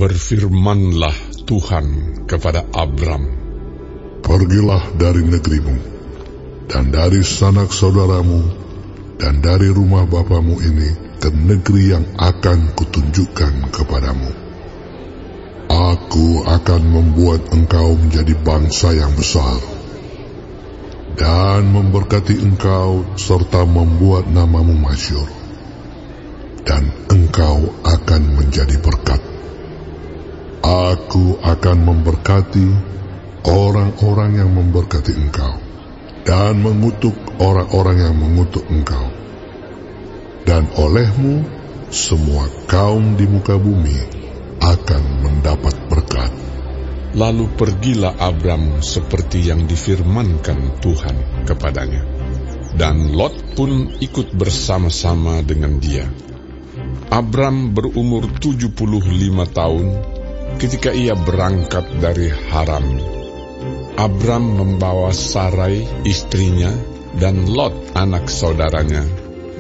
Berfirmanlah Tuhan kepada Abram, "Pergilah dari negerimu, dan dari sanak saudaramu, dan dari rumah bapamu ini ke negeri yang akan kutunjukkan kepadamu. Aku akan membuat engkau menjadi bangsa yang besar, dan memberkati engkau serta membuat namamu masyhur, dan engkau akan menjadi berkat. Aku akan memberkati orang-orang yang memberkati engkau, dan mengutuk orang-orang yang mengutuk engkau. Dan olehmu semua kaum di muka bumi akan mendapat berkat." Lalu pergilah Abram seperti yang difirmankan Tuhan kepadanya, dan Lot pun ikut bersama-sama dengan dia. Abram berumur 75 tahun ketika ia berangkat dari Haran. Abram membawa Sarai istrinya dan Lot anak saudaranya,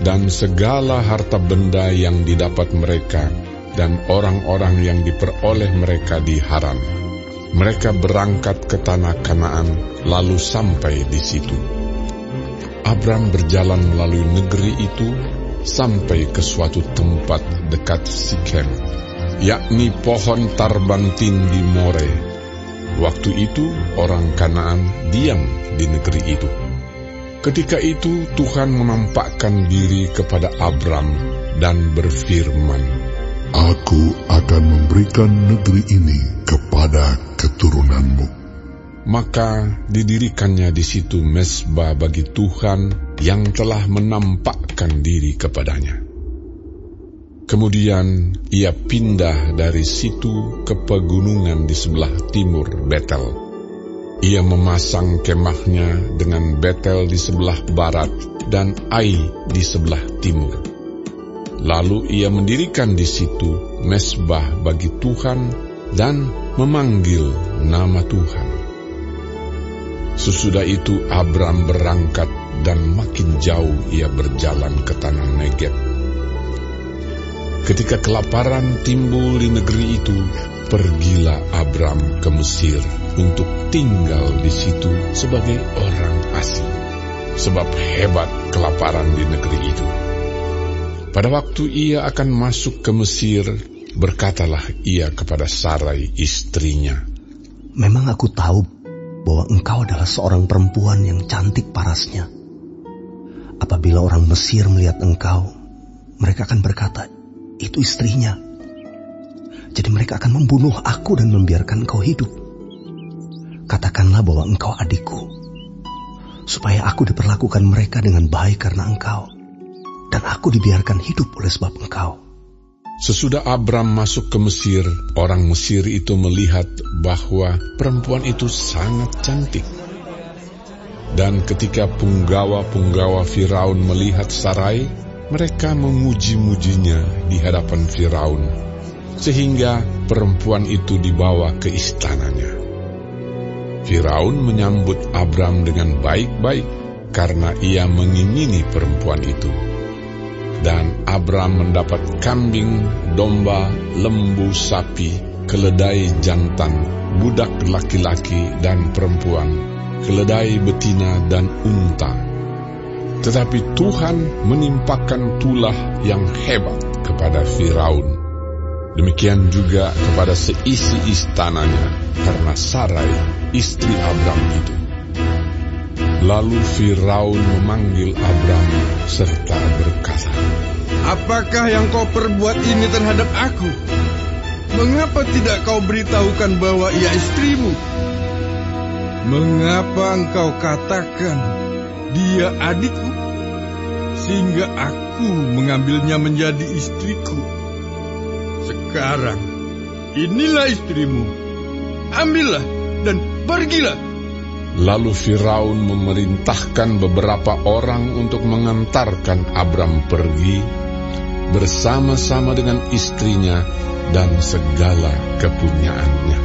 dan segala harta benda yang didapat mereka dan orang-orang yang diperoleh mereka di Haran. Mereka berangkat ke tanah Kanaan, lalu sampai di situ. Abram berjalan melalui negeri itu sampai ke suatu tempat dekat Sikem, yakni pohon tarbantin di More. Waktu itu orang Kanaan diam di negeri itu. Ketika itu Tuhan menampakkan diri kepada Abram dan berfirman, "Aku akan memberikan negeri ini kepada keturunanmu." Maka didirikannya di situ mezbah bagi Tuhan yang telah menampakkan diri kepadanya. Kemudian ia pindah dari situ ke pegunungan di sebelah timur Betel. Ia memasang kemahnya dengan Betel di sebelah barat dan Ai di sebelah timur. Lalu ia mendirikan di situ mezbah bagi Tuhan dan memanggil nama Tuhan. Sesudah itu Abram berangkat dan makin jauh ia berjalan ke tanah Negeb. Ketika kelaparan timbul di negeri itu, pergilah Abram ke Mesir untuk tinggal di situ sebagai orang asing, sebab hebat kelaparan di negeri itu. Pada waktu ia akan masuk ke Mesir, berkatalah ia kepada Sarai istrinya, "Memang aku tahu bahwa engkau adalah seorang perempuan yang cantik parasnya. Apabila orang Mesir melihat engkau, mereka akan berkata, 'Itu istrinya.' Jadi mereka akan membunuh aku dan membiarkan engkau hidup. Katakanlah bahwa engkau adikku, supaya aku diperlakukan mereka dengan baik karena engkau, dan aku dibiarkan hidup oleh sebab engkau." Sesudah Abram masuk ke Mesir, orang Mesir itu melihat bahwa perempuan itu sangat cantik. Dan ketika punggawa-punggawa Firaun melihat Sarai, mereka memuji-mujinya di hadapan Firaun, sehingga perempuan itu dibawa ke istananya. Firaun menyambut Abram dengan baik-baik karena ia mengingini perempuan itu. Dan Abram mendapat kambing, domba, lembu, sapi, keledai jantan, budak laki-laki dan perempuan, keledai betina dan unta. Tetapi Tuhan menimpakan tulah yang hebat kepada Firaun. Demikian juga kepada seisi istananya karena Sarai, istri Abram itu. Lalu Firaun memanggil Abram serta berkata, "Apakah yang kau perbuat ini terhadap aku? Mengapa tidak kau beritahukan bahwa ia istrimu? Mengapa engkau katakan dia adikku, sehingga aku mengambilnya menjadi istriku? Sekarang inilah istrimu, ambillah dan pergilah." Lalu Firaun memerintahkan beberapa orang untuk mengantarkan Abram pergi bersama-sama dengan istrinya dan segala kepunyaannya.